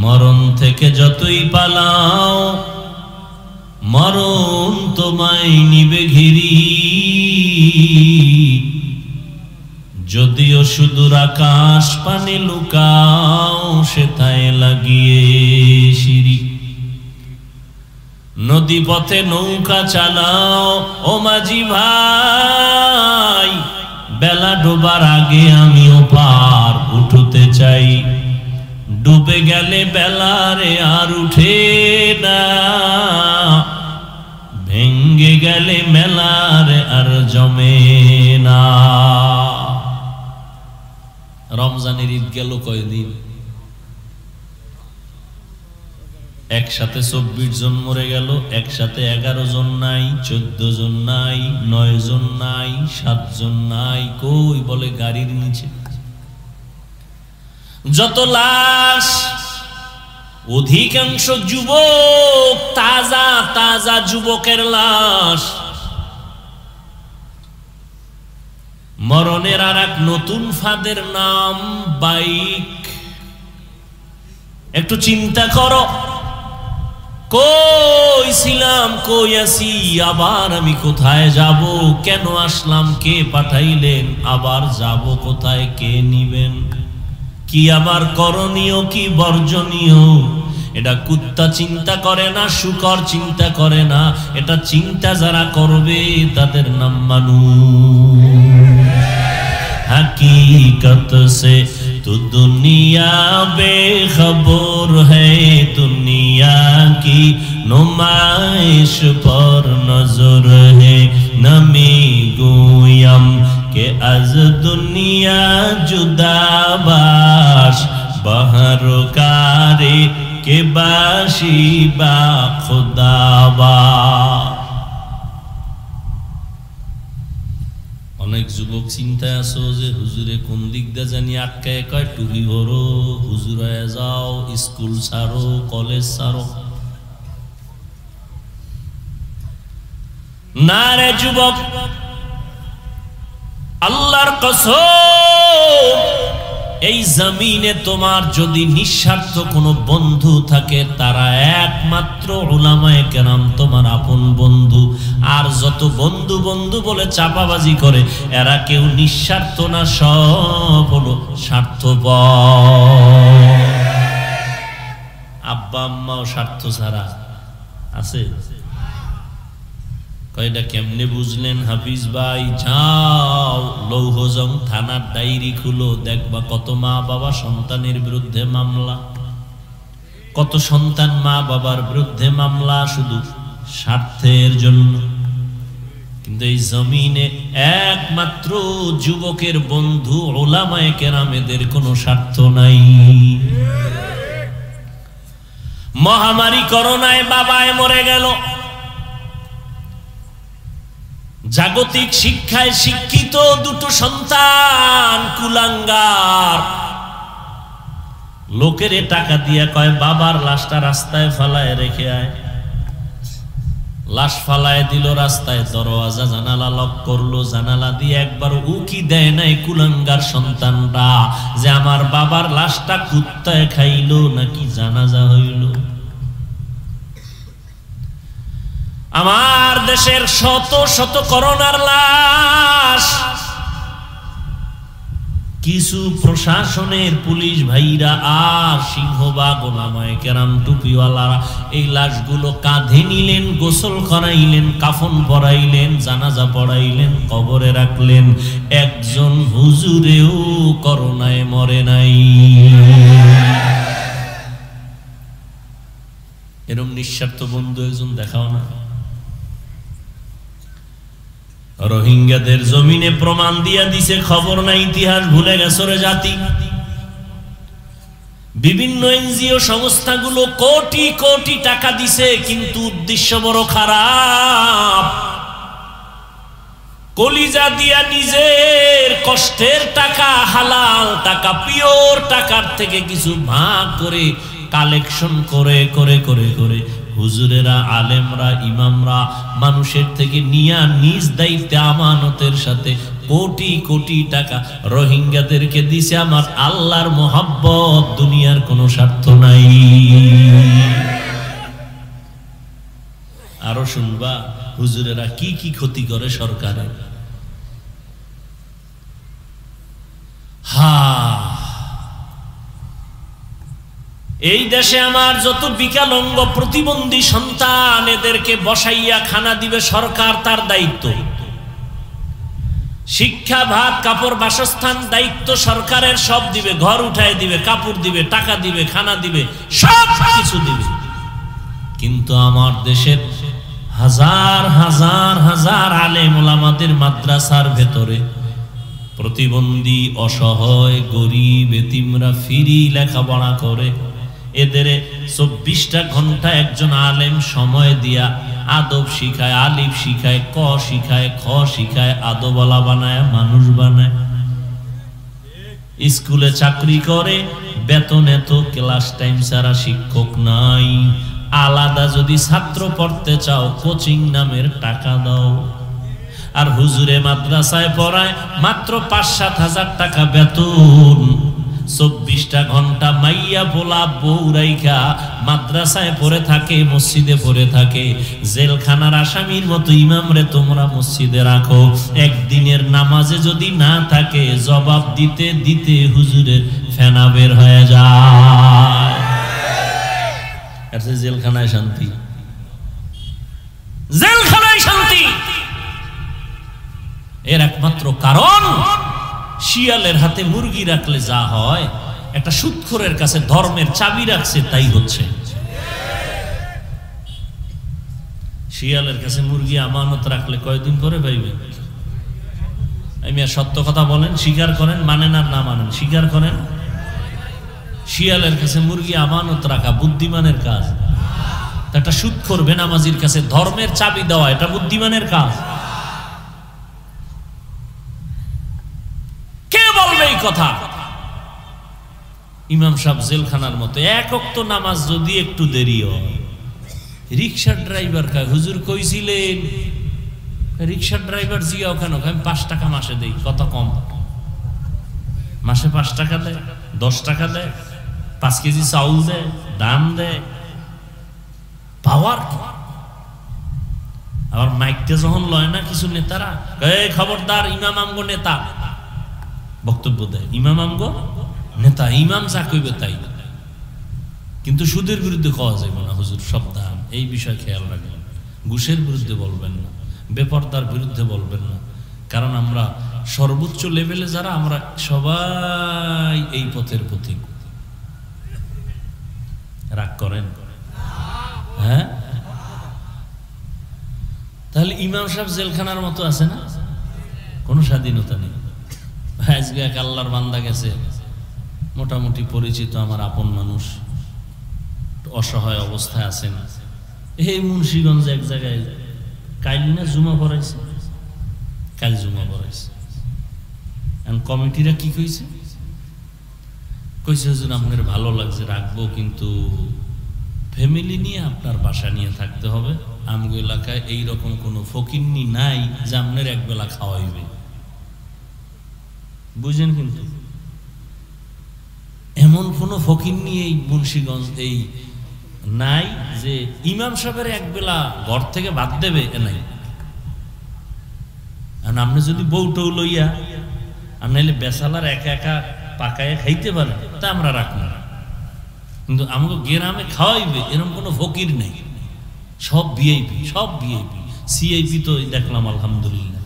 মরণ থেকে যতই পালাও মরণ তোমায় নিবে ঘিরি, যদিও সুদূর আকাশ পানে লুকাও সেথায় লাগিয়ে সিঁড়ি। নদী পথে নৌকা চালাও ও মাঝি ভাই, বেলা ডোবার আগে আমিও পার উঠতে চাই। ডুবে গেলে বেলারে আর উঠে না, ভেঙ্গে গেলে মেলারে আর জমে না। রমজানের ঈদ গেল কয়দিন? একসাথে 24 জন মরে গেল, একসাথে 11 জন নাই, 14 জন নাই, 9 জন নাই, 7 জন নাই। কই বলে গাড়ির নিচে। যত লাশ অধিকাংশ যুবক, তাজা তাজা যুবকের লাশ। মরণের আর এক নতুন ফাঁদের নাম বাইক। একটু চিন্তা করো, কই ছিলাম, কই আছি, আবার আমি কোথায় যাব? কেন আসলাম, কে পাঠাইলেন, আবার যাব কোথায়, কে নিবেন? কি আমার করণীয়, কি বর্জনীয়? এটা কুত্তা চিন্তা করে না, শুকর চিন্তা করে না। এটা চিন্তা যারা করবে তাদের নাম মানুষ। हकीकत से तो दुनिया बेखबर है, दुनिया की नुमाइश पर नजर है। नमी गोयम के अज दुनिया जुदाबाश, बहरकारे के बाशी बा खुदाबा। অনেক যুবক চিন্তায় আছো যে হুজুরে কোন দিক দিয়ে জানি আটকায়, কয় টুপি ভরো, হুজুর হয়ে যাও, স্কুল ছাড়ো, কলেজ ছাড়ো। না রে যুবক, আল্লাহর কসম, এই জমিনে তোমার যদি নিঃস্বার্থ কোনো বন্ধু থাকে তারা একমাত্র উলামায়ে কেরাম তোমার আপন বন্ধু। আর যত বন্ধু বন্ধু বলে চাপাবাজি করে এরা কেউ নিঃস্বার্থ না, সব হলো স্বার্থপর। আব্বা আম্মাও স্বার্থ ছাড়া আছে। কয়টা কেমনে বুঝলেন হাফিজ ভাই? যাও লৌহজং থানার ডায়েরি খুলো, দেখবা কত মা বাবা সন্তানের বিরুদ্ধে মামলা, কত সন্তান মা বাবার বিরুদ্ধে মামলা শুধু স্বার্থের জন্য। কিন্তু এই জমিনে একমাত্র যুবকের বন্ধু উলামায়ে কেরাম, এদের কোনো স্বার্থ নাই। মহামারী করোনায় বাবায় মরে গেল, জাগতিক শিক্ষায় শিক্ষিত দুটো সন্তান কুলাঙ্গার, লোকের টাকা দিয়ে কয় বাবার লাশটা রাস্তায় ফালায় রেখে আয়। লাশ ফালায় দিল রাস্তায়, দরওয়াজা জানালা লক করলো, জানালা দিয়ে একবার উকি দেয় নাই কুলাঙ্গার সন্তানরা যে আমার বাবার লাশটা কুত্তায় খাইলো নাকি জানাজা হইল। আমার দেশের শত শত করোনার লাশ, কিছু প্রশাসনের পুলিশ ভাইরা আর সিংহবাগ ওলামায়ে কেরাম টুপিওয়ালারা এই লাশগুলো কাঁধে নিলেন, গোসল করাইলেন, কাফন পরাইলেন, জানাজা পড়াইলেন, কবরে রাখলেন। একজন হুজুরেও করোনায় মরে নাই। এরকম নিঃস্বার্থ বন্ধু একজন দেখাও না। রোহিঙ্গাদের জমিনে প্রমাণ দিয়া দিছে, খবর নাই, ইতিহাস ভুলে গেছে রে জাতি। বিভিন্ন এনজিও সংস্থাগুলো কোটি কোটি টাকা দিছে, কিন্তু উদ্দেশ্য বড় খারাপ। কলিজা দিয়া নিজের কষ্টের টাকা, হালাল টাকা, পিওর টাকার থেকে কিছু ভাগ করে কালেকশন করে করে করে করে হুজুরেরা, আলেমরা, ইমামরা মানুষের থেকে নিয়া নিজ দায়িত্বে আমানতের সাথে কোটি কোটি টাকা রোহিঙ্গাদেরকে দিছে আমার আল্লাহর মোহাব্বত, দুনিয়ার কোনো স্বার্থ নাই। আরো শুনবা হুজুরেরা কি কি ক্ষতি করে সরকারের। এই দেশে আমার যত বিকলাঙ্গ প্রতিবন্ধী সন্তান, এদেরকে বসাইয়া খানা দিবে সরকার, তার দায়িত্ব। শিক্ষা, ভাত, কাপড়, বাসস্থান দায়িত্ব সরকারের, সব দিবে, ঘর উঠায় দিবে, কাপড় দিবে, টাকা দিবে, খানা দিবে, সব কিছু দিবে। কিন্তু আমার দেশের হাজার হাজার হাজার আলেম ওলামাদের মাদ্রাসার ভেতরে প্রতিবন্ধী, অসহায়, গরিব, এতিমরা ফ্রি লেখাপড়া করে। এদের 24টা ঘন্টা একজন আলেম সময় দিয়া আদব শিখায়, আলিফ শিখায়, ক শিখায়, খ শিখায়, আদবওয়ালা বানায়, মানুষ বানায়। স্কুলে চাকরি করে, বেতন এত, ক্লাস টাইম ছাড়া শিক্ষক নাই। আলাদা যদি ছাত্র পড়তে চাও কোচিং নামের টাকা দাও। আর হুজুরে মাদ্রাসায় পড়ায় মাত্র 5-7 হাজার টাকা বেতন। 24টা ঘন্টা মাইয়া পোলা বউ রাইখা মাদ্রাসায় পড়ে থাকে, মসজিদে পড়ে থাকে। জেলখানার আসামির মতো ইমামরে তোমরা মসজিদে রাখো। একদিনের নামাজে যদি না থাকে, জবাব দিতে দিতে হুজুরের ফেনা বের হয়ে যায়। জেলখানায় শান্তি, জেলখানায় শান্তি। এর একমাত্র কারণ শিয়ালের হাতে মুরগি রাখলে যা হয়, একটা সুদখোরের কাছে ধর্মের চাবি রাখছে তাই হচ্ছে। শিয়ালের কাছে মুরগি আমানত রাখলে কয়দিন পরে পাইবে? আমি আর সত্য কথা বলেন, স্বীকার করেন, মানেন আর না মানেন, স্বীকার করেন। শিয়ালের কাছে মুরগি আমানত রাখা বুদ্ধিমানের কাজ। একটা সুদখোর বেনামাজির কাছে ধর্মের চাবি দেওয়া, এটা বুদ্ধিমানের কাজ। কে বলবে এই কথা? ইমাম সাহেব জেলখানার মতো এক ওয়াক্ত নামাজ যদি একটু দেরি হয়, রিক্সার ড্রাইভার কয় হুজুর কইছিলেন, রিক্সার ড্রাইভার জিগাও কেন? আমি 5 টাকা মাসে দেই। কত কম? মাসে 5 টাকা দেয়, 10 টাকা দেয়, 5 কেজি চাউল দেয়, দাম দেয়, পাওয়ার। আবার মাইকটা যখন লয় না কিছু নেতারা, এই খবরদার ইমাম আমগো নেতা, বক্তব্য দেয় ইমাম আমগো নেতা, ইমাম যা কইবে তাই। কিন্তু সুদের বিরুদ্ধে কওয়া যাবে না, হুজুর সব দাম, এই বিষয় খেয়াল রাখবেন। ঘুষের বিরুদ্ধে বলবেন না, বেপরদার বিরুদ্ধে বলবেন না, কারণ আমরা সর্বোচ্চ লেভেলে যারা, আমরা সবাই এই পথের পথিক। রাগ করেন? হ্যাঁ, তাহলে ইমাম সাহেব জেলখানার মতো আছে না? কোনো স্বাধীনতা নেই। আজকে এক আল্লাহর বান্দা গেছে, মোটামুটি পরিচিত আমার আপন মানুষ, অসহায় অবস্থায় আছেন। এই মুন্সিগঞ্জ এক জায়গায় কাইল না জুমা পড়াইছে, কাল জুমা পড়াইছে। কমিটিরা কি কইছে? কইছে হুজুর আপনার ভালো লাগছে, রাখবো, কিন্তু ফ্যামিলি নিয়ে আপনার বাসা নিয়ে থাকতে হবে। আমগো এলাকায় এইরকম কোনো ফকিন্নি নাই যে আপনার একবেলা খাওয়াইবে, বুঝেন? কিন্তু এমন কোন ফকিন্নি এই মুন্সিগঞ্জ এই নাই যে ইমাম সাহেবের একবেলা ঘর থেকে বাদ দেবে, এ নাই। আপনি যদি বউটৌ লইয়া আপনি বেসালার একা একা পাকায় খাইতে পারেন, তা আমরা রাখবো না। কিন্তু আমাকে গ্রামে খাওয়াইবে এরকম কোনো ফকির নেই। সব ভিআইপি, সব ভিআইপি। সিআইপি তো দেখলাম আলহামদুলিল্লাহ,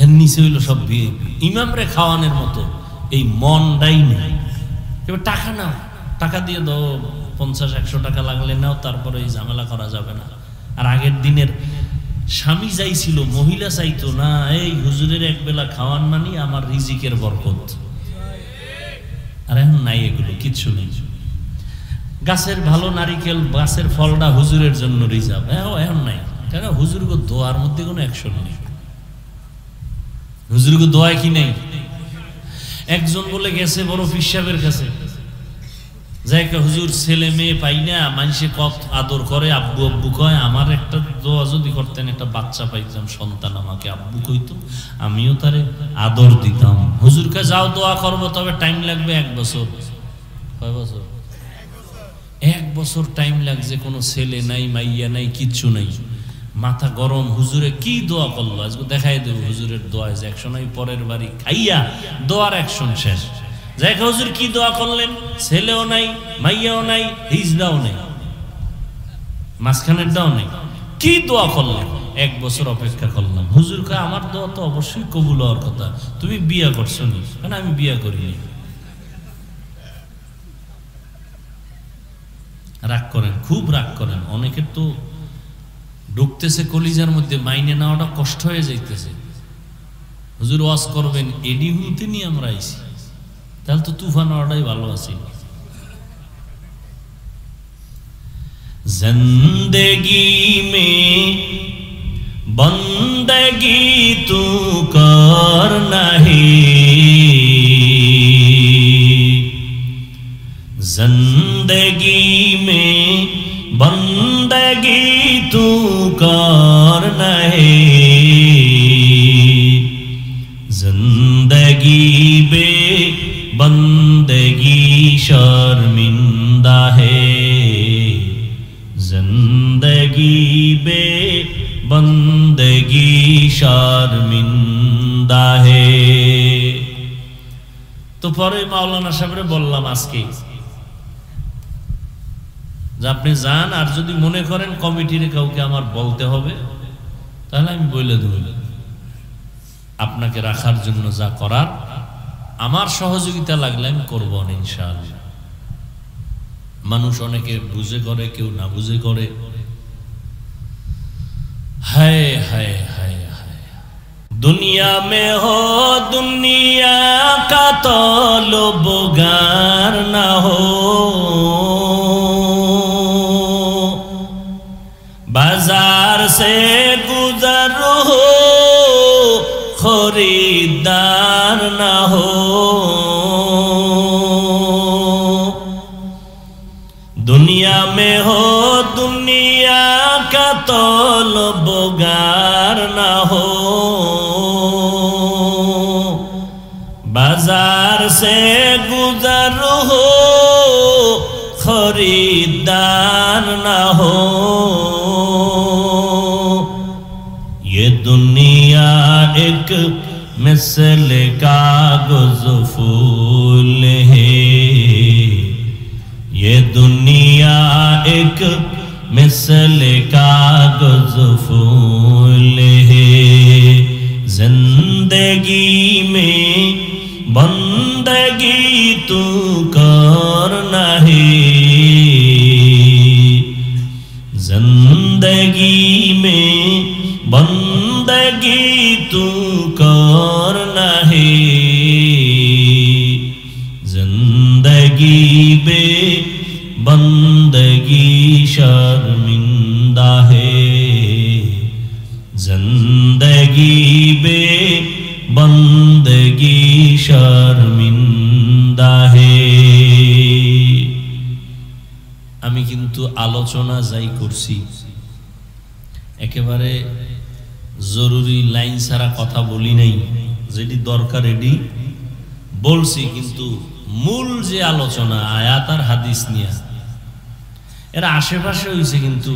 এর নিচে হইল সব ভিআইপি। ইমামরে খাওয়ানোর মতো এই মনটাই নেই। এবার টাকা নাও, টাকা দিয়ে দাও, 50-100 টাকা লাগলে নাও, তারপরে এই ঝামেলা করা যাবে না। আর আগের দিনের স্বামী চাইছিল, মহিলা চাইতো না, এই হুজুরের একবেলা খাওয়ান মানি আমার রিজিকের বরকত। আর এখন নাই, এগুলো কিচ্ছু নেই। গাছের ভালো নারিকেল, গাছের ফলটা হুজুরের জন্য রিজার্ভ, এখন নাই। কেন? হুজুরগো দোয়ার মধ্যে কোনো অ্যাকশন নেই। হুজুরগো দোয়ায় কি নেই? একজন বলে গেছে বড় পীর সাহেবের কাছে, যাইকে হুজুর ছেলে মেয়ে পাই না, মানুষে কত আদর করে, আব্বু আব্বু কয়। আমার একটা দোয়া যদি করতেন, একটা বাচ্চা পাইতাম, সন্তান আমাকে আব্বু কইতো, আমিও তারে আদর দিতাম। হুজুরকে যাও দোয়া করবো, তবে টাইম লাগবে 1 বছর। কয় বছর? 1 বছর টাইম লাগছে। কোনো ছেলে নাই, মাইয়া নাই, কিচ্ছু নাই। মাথা গরম। হুজুরে কি দোয়া করলো আজকে দেখাই দেব। হুজুরের দোয়া যে অ্যাকশন হয়, পরের বাড়ি খাইয়া দোয়ার অ্যাকশন শেষ। যাই হুজুর কি দোয়া করলেন? ছেলেও নাই, মাইয়াও নাই, হিজড়াও নাই, মাঝখানেরটাও নেই। কি দোয়া করলেন? 1 বছর অপেক্ষা করলাম। হুজুর কয় আমার দোয়া তো অবশ্যই কবুল হওয়ার কথা, তুমি বিয়া করছো নি? কেন আমি বিয়া করিনি। রাগ করেন, খুব রাগ করেন। অনেকের তো ঢুকতেছে কলিজার মধ্যে, মাইনে নেওয়াটা কষ্ট হয়ে যাইতেছে। হুজুর ওয়াজ করবেন, এডি হুলতে নিয়ে আমরা আইছি, তাহলে তো তুফান হওয়াটাই ভালো আছে। জিন্দেগি মে বন্দগি তু কর নাহি, जिंदगी में बंदगी तू कर नहीं, जिंदगी बे बंदगी शर्मिंदा है, जिंदगी बे बंदगी शर्मिंदा है। तो পরে মাওলানা সাহেবরে বললাম আজকে যে আপনি যান, আর যদি মনে করেন কমিটির কাউকে আমার বলতে হবে, তাহলে আমি বলে দেব। আপনাকে রাখার জন্য যা করার আমার সহযোগিতা লাগলে আমি করবো ইনশাআল্লাহ। মানুষ অনেকে বুঝে করে, কেউ না বুঝে করে। হায় হায় হায় হায়, দুনিয়া মে হো দুনিয়া কা তলবগার না হো, बाजार से गुजर हो खरीदार न हो, दुनिया में हो दुनिया का तलबगार न हो, बाजार से गुजर हो खरीदार न हो, ये दुनिया एक मिसल कागज फूल है, ये दुनिया एक मिसल कागज फूल है, जिंदगी में बंदगी तू कर नहीं, जिंदगी में बंदगी तू कर नहीं, जिंदगी बे बंदगी शर्मिंदा है, जिंदगी बे बंदगी शर्मिंदा है। আমি কিন্তু আলোচনা যাই করছি একেবারে জরুরি লাইন ছাড়া কথা বলি নাই, যেটি দরকার এটি বলছি, কিন্তু মূল যে আলোচনা আয়াত আর হাদিস নিয়ে এর আশেপাশে হইছে, কিন্তু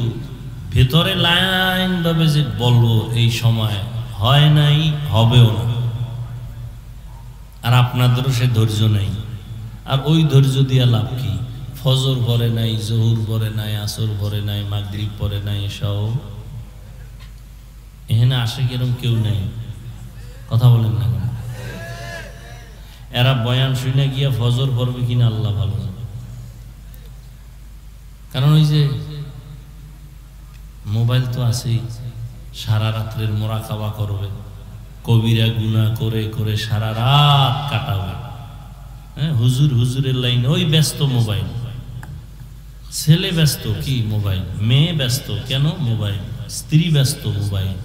ভেতরে লাইন ভাবে যে বলবো এই সময় হয় নাই, হবেও না। আর আপনাদেরও সে ধৈর্য নাই। আর ওই ধৈর্য দিয়ে লাভ কি? ফজর পরে নাই, জহুর পরে নাই, আসর পরে নাই, মাগরিব পরে নাই, এসব এখানে আসে কিরম কেউ নেই। কথা বলেন না কেন? এরা বয়ান শুনে গিয়া ফজর পড়বে কিনা আল্লাহ ভালো জানে। কারণ ওই যে মোবাইল তো আছেই, সারা রাত্রের মোরাকাবা করবে, কবিরা গুনাহ করে করে সারা রাত কাটাবে। হ্যাঁ, হুজুর হুজুরের লাইন, ওই ব্যস্ত মোবাইল, ছেলে ব্যস্ত কি মোবাইল, মেয়ে ব্যস্ত কেন মোবাইল, স্ত্রী ব্যস্ত মোবাইল,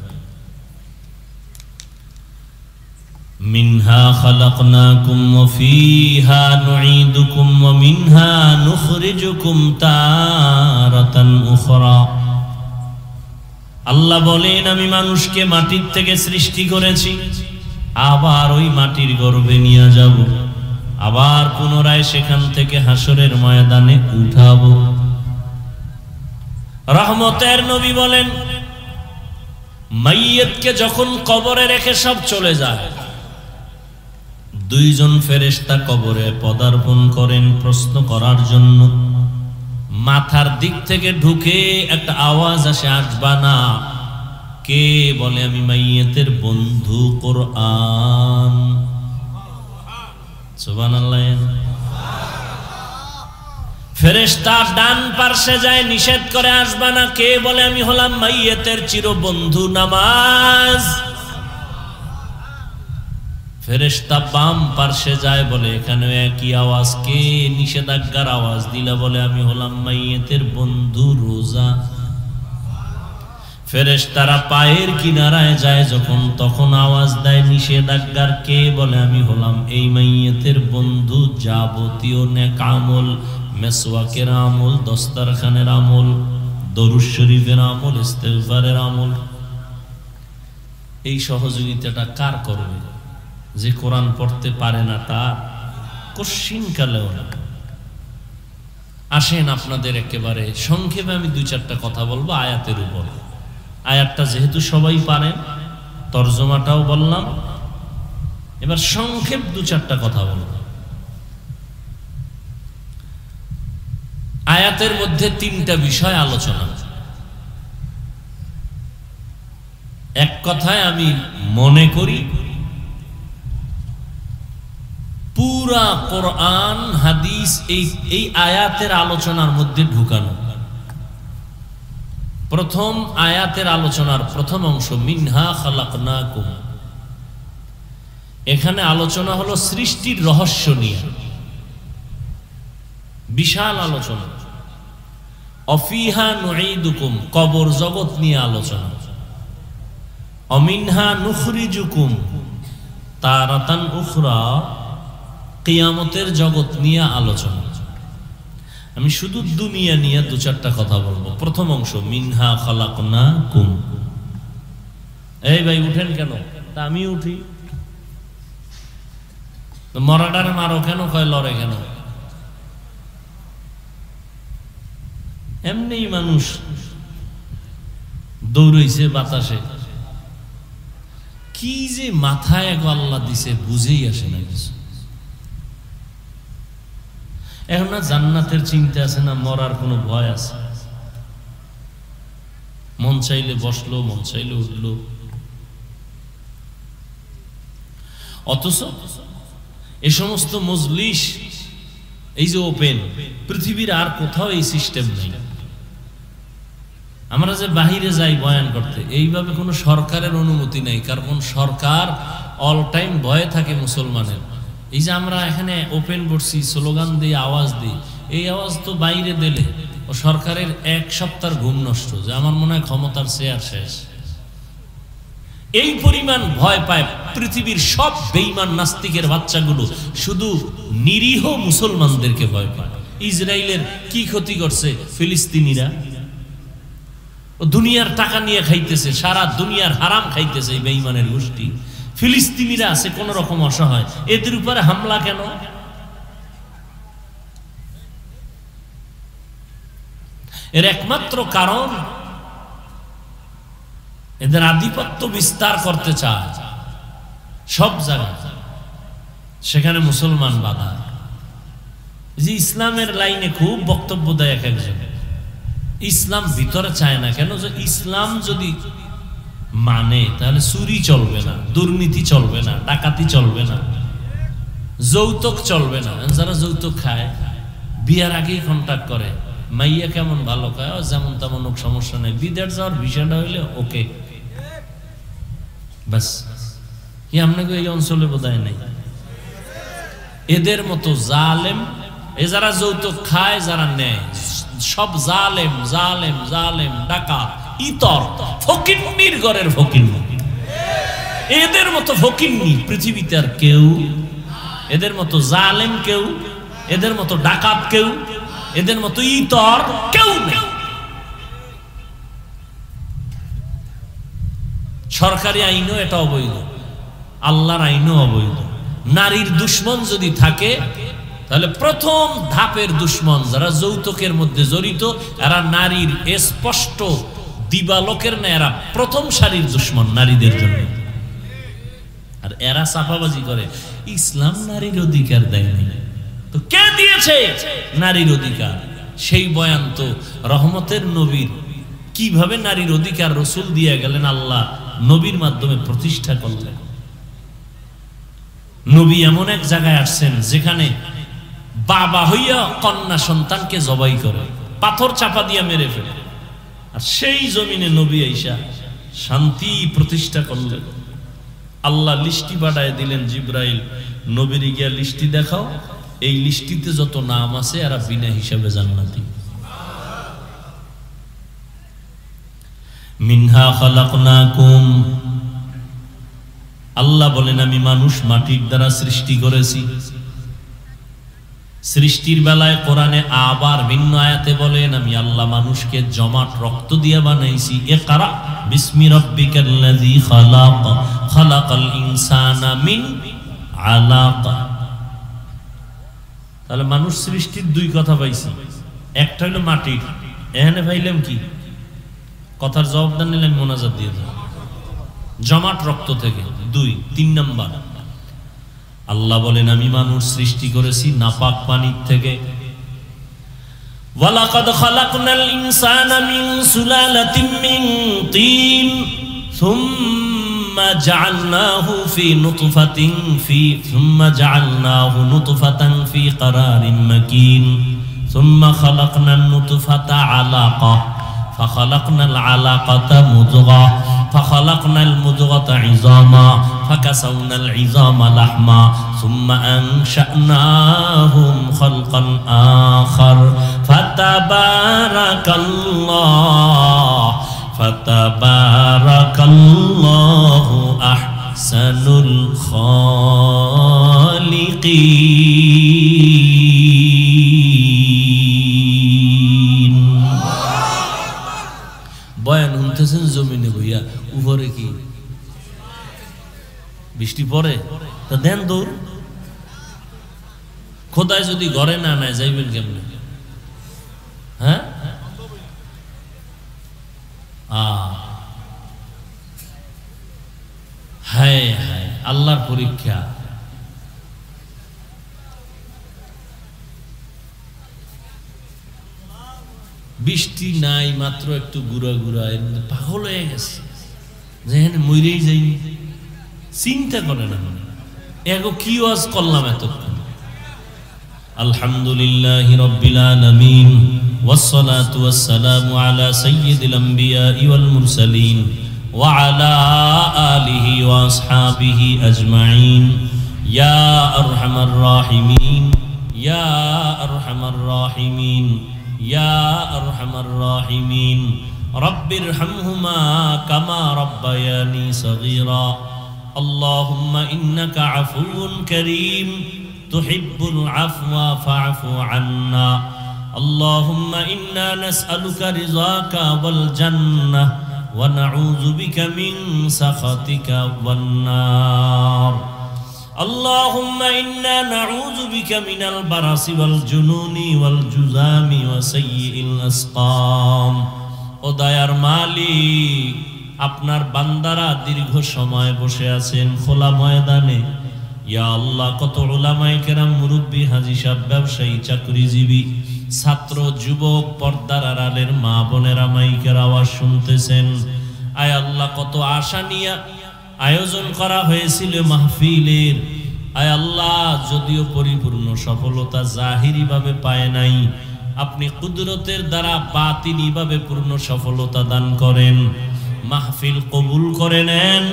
মিনহা খালাকনাকুম ওয়া ফীহা নুঈদুকুম ওয়া মিনহা নুখরিজুকুম তারাতান উখরা। আল্লাহ বলেন, আমি মানুষকে মাটির থেকে সৃষ্টি করেছি, আবার ওই মাটির গর্ভে নিয়ে যাব, আবার পুনরায় সেখান থেকে হাসরের ময়দানে উঠাবো। রহমতের নবী বলেন, মাইয়িতকে যখন কবরে রেখে সব চলে যায়, দুইজন ফেরেশতা কবরে পদার্পণ করেন প্রশ্ন করার জন্য। মাথার দিক থেকে ঢুকে একটা আওয়াজ আসে, আসবা না। কে বলে, আমি মাইয়িতের বন্ধু কোরআন। সুবহানাল্লাহ। ফেরেশতা ডান পার্শ্বে যায়, নিষেধ করে আসবা না। কে বলে, আমি হলাম মাইয়িতের চিরবন্ধু নামাজ। ফেরেশতা বাম পার্শ্বে যায়, বলে এখানে একই আওয়াজ। কে নিষেধাজ্ঞার আওয়াজ দিলা? বলে আমি হলাম মাইয়িতের বন্ধু রোজা। ফেরেশতারা পায়ের কিনারায় যায় যখন, তখন আওয়াজ দেয় নিষেধাজ্ঞার। কে বলে, আমি হলাম এই মাইয়িতের বন্ধু যাবতীয় নেক আমল, মেসওয়াকের আমল, দস্তরখানের আমল, দরুদ শরীফের আমল, ইস্তেগফারের আমল। এই সহযোগিতাটা কার করবে? যে কোরআন পড়তে পারে না তার? কশিনকালেও না। আসেন আপনাদের একেবারে সংক্ষেপে আমি দুই চারটা কথা বলবো আয়াতের উপর। আয়াতটা যেহেতু সবাই পারেন, তরজমাটাও বললাম, এবার সংক্ষেপ দু চারটা কথা বলবো। আয়াতের মধ্যে তিনটা বিষয় আলোচনা। এক কথায় আমি মনে করি পুরা কোরআন হাদিস এই আয়াতের আলোচনার মধ্যে ঢুকানো। প্রথম আয়াতের আলোচনার প্রথম অংশ, মিনহা খালাকনাকুম, এখানে আলোচনা হলো সৃষ্টির রহস্য নিয়ে, বিশাল আলোচনা। অফিহা নুঈদুকুম, কবর জগৎ নিয়ে আলোচনা। অমিনহা নুখরিজুকুম তারাতান উখরা, কিয়ামতের জগৎ নিয়ে আলোচনা। আমি শুধু দুনিয়া নিয়ে দু চারটা কথা বলবো। প্রথম অংশ, মিনহা খালাকনাকুম। এই ভাই উঠেন কেন? তা আমি উঠি। মরাডারে মারো কেন? কয় লড়ে কেন? এমনি মানুষ দৌড়ইছে বাতাসে, কি যে মাথায় এক আল্লাহ দিছে বুঝেই আসে না কিছু। এখন না জান্নাতের চিন্তা আছে, না মরার কোনো ভয় আছে। মন চাইলে বসলো, মন চাইলে উঠলো। অথচ এই সমস্ত মজলিস, এই যে ওপেন, পৃথিবীর আর কোথাও এই সিস্টেম নেই। আমরা যে বাহিরে যাই বয়ান করতে, এইভাবে কোনো সরকারের অনুমতি নেই। কারণ সরকার অল টাইম ভয়ে থাকে মুসলমানের। এই যে আমরা এখানে ওপেন করছি, স্লোগান দিয়ে আওয়াজ দিই, এই আওয়াজ তো বাইরে দিলে ও সরকারের এক সপ্তাহের ঘুম নষ্ট, যে আমার মনে হয় ক্ষমতার চেয়ার শেষ। এই পরিমাণ ভয় পায় পৃথিবীর সব বেঈমান নাস্তিকের বাচ্চাগুলো, শুধু নিরীহ মুসলমানদেরকে ভয় পায়। ইসরায়েলের কি ক্ষতি করছে ফিলিস্তিনিরা? দুনিয়ার টাকা নিয়ে খাইতেছে, সারা দুনিয়ার হারাম খাইতেছে এই বেঈমানের গোষ্ঠী। ফিলিস্তিনিরা আছে কোন রকম অসহায়, এদের উপরে হামলা কেন? এর একমাত্র কারণ এদের আধিপত্য বিস্তার করতে চায় সব জায়গায়, সেখানে মুসলমান বাধা। যে ইসলামের লাইনে খুব বক্তব্য দেয় এক একজন, ইসলাম ভিতরে চায় না কেন? যে ইসলাম যদি মানে তাহলে চুরি চলবে না, দুর্নীতি চলবে না, ডাকাতি চলবে না, যৌতুক চলবে না। যারা যৌতুক খায় বিয়ার আগেই কন্ট্যাক্ট করে, মাইয়া কেমন ভালো খায়, যেমন তেমন হোক সমস্যা নেই, বিদেশ যাওয়ার ভিসাটা হইলে ওকে, বাস। কি আপনাকে এই অঞ্চলে বোধহয় নেই এদের মতো জালেম। এ যারা যৌতুক খায়, যারা নেয়, সব জালেম জালেম জালেম, ডাকাত, ইতর, ফকিন্নির ঘরের ফকিন্নি। এদের মতো ফকিন্নি পৃথিবীতে আর কেউ, এদের মতো জালেম কেউ, এদের মতো ডাকাত কেউ, এদের মতো ইতর কেউ নেই। সরকারি আইনও এটা অবৈধ, আল্লাহর আইনও অবৈধ। নারীর দুশ্মন যদি থাকে তাহলে প্রথম ধাপের দুশ্মন যারা যৌতুকের মধ্যে জড়িত, এরা নারীর স্পষ্ট দিবালোকের না, এরা প্রথম সারির দুশ্মন নারীদের জন্য। আর এরা চাপাবাজি করে ইসলাম নারীর অধিকার দেয় নাই। তো কে দিয়েছে নারীর অধিকার? সেই বয়ান তো রহমতের নবীর, কিভাবে নারীর অধিকার রসুল দিয়ে গেলেন, আল্লাহ নবীর মাধ্যমে প্রতিষ্ঠা করলেন। নবী এমন এক জায়গায় আসছেন যেখানে বাবা হইয়া কন্যা সন্তানকে জবাই করে, পাথর চাপা দিয়া মেরে ফেলে। আর সেই জমিনে নবী আইসা শান্তি প্রতিষ্ঠা করলেন। আল্লাহ লিস্টি পাঠায় দিলেন জিব্রাইল, নবীর গিয়া লিস্টি দেখাও, এই লিস্টিতে যত নাম আছে এরা বিনা হিসাবে জান্নাতি। মিনহা খালাকনাকুম, আল্লাহ বলেন আমি মানুষ মাটির দ্বারা সৃষ্টি করেছি। সৃষ্টির বেলায় কোরআনে আবার ভিন্ন আয়াতে বলেন আমি আল্লাহ মানুষকে জমাট রক্ত দিয়ে বানাইছি। ইকরা বিসমি রাব্বিকাল্লাযী খালাক, খালাকাল ইনসানা মিন আলাক। তাহলে মানুষ সৃষ্টির দুই কথা পাইছি, একটা হলো মাটির, এখানে পাইলাম কি? কথার জবাব দেন নিলাম মোনাজাত দিয়ে দাও, জমাট রক্ত থেকে। দুই, তিন নাম্বার আল্লাহ বলেন আমি মানুষ সৃষ্টি করেছি নাপাক পানির থেকে। ওয়ালাকাদ খালাকনাল ইনসানা মিন সুলালাতিন মিন তিন সুম্মা জাআলনাহু ফি নুতফাতান ফি ক্বারারিন মাকিন সুম্মা খালাকনান নুতফাতা আলাকা ফাখালাকনাল আলাকাতা মুদগা ফাখালাকনাল মুদগাতা ইযামা ফাকাসাউনাল ইযামা লাহমা সুম্মা আনশানাহুম খালকান আখার ফাতাবারাকাল্লাহু আহসানুল খালিকিন। বয়ান শুনতেছেন জমিনে বইয়া, উপরে কি বৃষ্টি পড়ে? তা দেন দৌড়। খোদায় যদি ঘরে না নেয় যাইবেন কেমনে? হ্যাঁ, হায় হায় আল্লাহর পরীক্ষা। বৃষ্টি নাই, মাত্র একটু গুড়া গুড়া, পাগল হয়ে গেছে, যেখানে মরেই যাইনি। চিন্তা করে না এগো কি ওয়াজ করলাম এতক্ষণ। আলহামদুলিল্লাহি রাব্বিল আলামিন ওয়াসসালাতু ওয়াসসালামু আলা সাইয়্যিদিল আমবিয়াই ওয়াল মুরসালিন ওয়া আলা আলিহি ওয়া আসহাবিহি আজমাইন। ইয়া আরহামার রাহিমিন, ইয়া আরহামার রাহিমিন, ইয়া আরহামার রাহিমিন। রব্বিরহামহুমা কামা রাব্বায়ানি সগীরা। اللهم إنك عفو كريم تحب العفو فاعف عنا. اللهم إنا نسألك رضاك والجنة ونعوذ بك من سخطك والنار. اللهم إنا نعوذ بك من البرص والجنون والجذام وسيء الأسقام. ও দয়ার মালিক, আপনার বান্দারা দীর্ঘ সময় বসে আছেন খোলা ময়দানে। ইয়া আল্লাহ, কত উলামায়ে কেরাম, মুরব্বী, হাজী সাহেব, ব্যবসায়ী, চাকরিজীবী, ছাত্র, যুবক, পর্দার আড়ালের মা বোনেরা মাইকের আওয়াজ শুনতেছেন। আয় আল্লাহ, কত আশা নিয়ে আয়োজন করা হয়েছিল মাহফিলের। আয় আল্লাহ, যদিও পরিপূর্ণ সফলতা জাহিরি ভাবে পায় নাই, আপনি কুদরতের দ্বারা বাতিনি ভাবে পূর্ণ সফলতা দান করেন। মাহফিল কবুল করে নেন।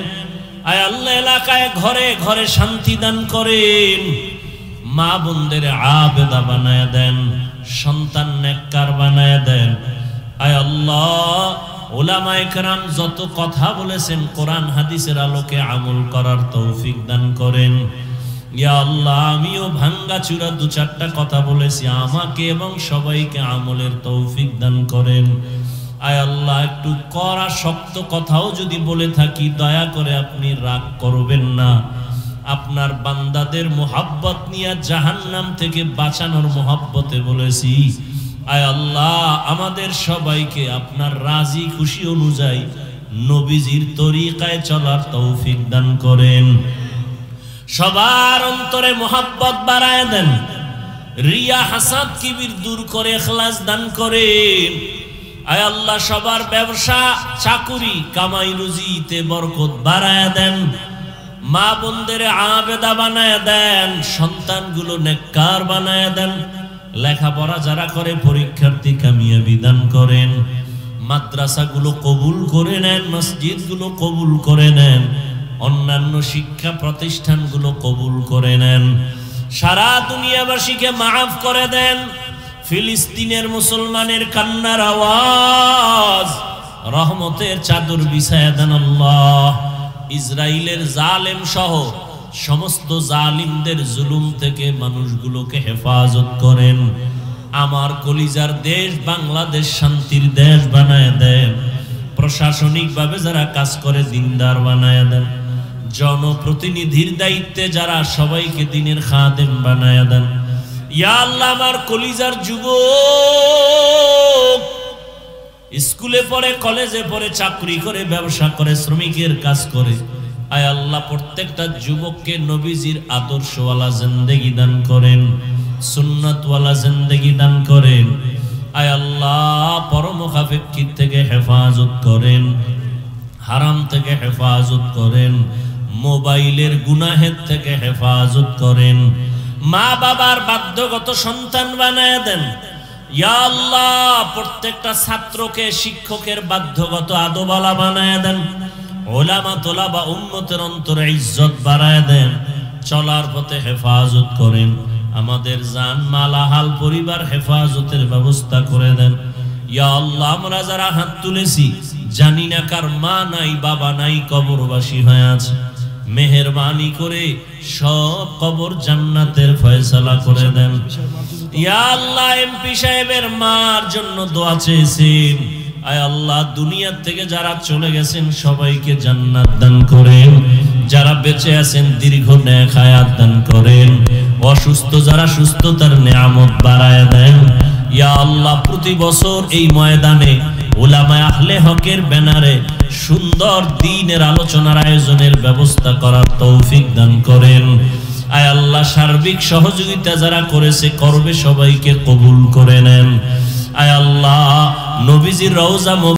আয় আল্লাহ, এলাকায় ঘরে ঘরে শান্তি দান করেন। মা বোনদের আবেদা বানায় দেন, সন্তান নেককার বানায় দেন। আয় আল্লাহ, উলামায়ে কেরাম যত কথা বলেছেন কোরআন হাদিসের আলোকে আমল করার তৌফিক দান করেন। ইয়া আল্লাহ, আমিও ভাঙ্গা চূড়া দু চারটা কথা বলেছি, আমাকে এবং সবাইকে আমলের তৌফিক দান করেন। আয় আল্লাহ, একটু কড়া শক্ত কথাও যদি বলে থাকি দয়া করে আপনি রাগ করবেন না। আপনার বান্দাদের মোহাব্বত নিয়ে জাহান্নাম থেকে বাঁচানোর মোহাব্বতে বলেছি। আয় আল্লাহ, আমাদের সবাইকে আপনার রাজি খুশি অনুযায়ী নবীজির তরিকায় চলার তৌফিক দান করেন। সবার অন্তরে মোহাব্বত বাড়ায় দেন, রিয়া হাসাদ কিবির দূর করে ইখলাস দান করেন। আয় আল্লাহ, সবার ব্যবসা চাকুরি কামাই রুজিতে বরকত বাড়ায় দেন, মা বোনদের আবেদা বানায় দেন, সন্তানগুলো নেককার বানায় দেন, লেখাপড়া যারা করে পরীক্ষার্থী কামিয়াবি দান করেন, মাদ্রাসাগুলো কবুল করে নেন, মসজিদগুলো কবুল করে নেন, অন্যান্য শিক্ষা প্রতিষ্ঠানগুলো কবুল করে নেন। সারা দুনিয়াবাসীকে মাফ করে দেন। ফিলিস্তিনের মুসলমানের কান্নার আওয়াজ রহমতের চাদর বিছায়া দেন আল্লাহ। ইসরায়েলের জালেম সহ সমস্ত জালিমদের জুলুম থেকে মানুষগুলোকে হেফাজত করেন। আমার কলিজার দেশ বাংলাদেশ শান্তির দেশ বানায় দেন। প্রশাসনিকভাবে যারা কাজ করে দিনদার বানায় দেন। জনপ্রতিনিধির দায়িত্বে যারা সবাইকে দিনের খাদেম বানায় দেন। ইয়া আল্লাহ, আমার কলিজার যুবক স্কুলে পড়ে, কলেজে পড়ে, চাকরি করে, ব্যবসা করে, শ্রমিকের কাজ করে, আয় আল্লাহ প্রত্যেকটা যুবককে নবীজির আদর্শওয়ালা জিন্দেগি দান করেন, সুন্নাতওয়ালা জিন্দেগি দান করেন। আয় আল্লাহ পরমুখাপেক্ষী থেকে হেফাজত করেন, হারাম থেকে হেফাজত করেন, মোবাইলের গুনাহের থেকে হেফাজত করেন, মা বাবার বাধ্যগত সন্তান বানায় দেন। ইয়া আল্লাহ প্রত্যেকটা ছাত্রকে শিক্ষকের বাধ্যগত আদবওয়ালা বানায় দেন। উলামা তোলাবা উম্মতের অন্তরে ইজ্জত বাড়ায় দেন। চলার পথে হেফাজত করেন। আমাদের জান মাল আহাল পরিবার হেফাজতের ব্যবস্থা করে দেন। ইয়া আল্লাহ, আমরা যারা হাত তুলেছি জানি না কার মা নাই বাবা নাই, কবরবাসী হয়ে আছে, মেহেরবানি করে সব কবর জান্নাতের ফয়সালা করে দেন। ইয়া আল্লাহ এমপি সাহেবের মার জন্য দোয়া চেয়েছেন। আয় আল্লাহ দুনিয়া থেকে যারা চলে গেছেন সবাইকে জান্নাত দান করেন। যারা বেঁচে আছেন দীর্ঘ নেক হায়াত দান করেন। অসুস্থ যারা সুস্থতার নিয়ামত বাড়ায় দেন। ইয়া আল্লাহ প্রতি বছর এই ময়দানে উলামায়ে আহলে হকের ব্যানারে সুন্দর দ্বীনের আলোচনার আয়োজনের ব্যবস্থা করার তৌফিক দান করেন। আয় আল্লাহ সার্বিক সহযোগিতা যারা করেছে করবে সবাইকে কবুল করে নেন। আয় আল্লাহ নবীজির রওজা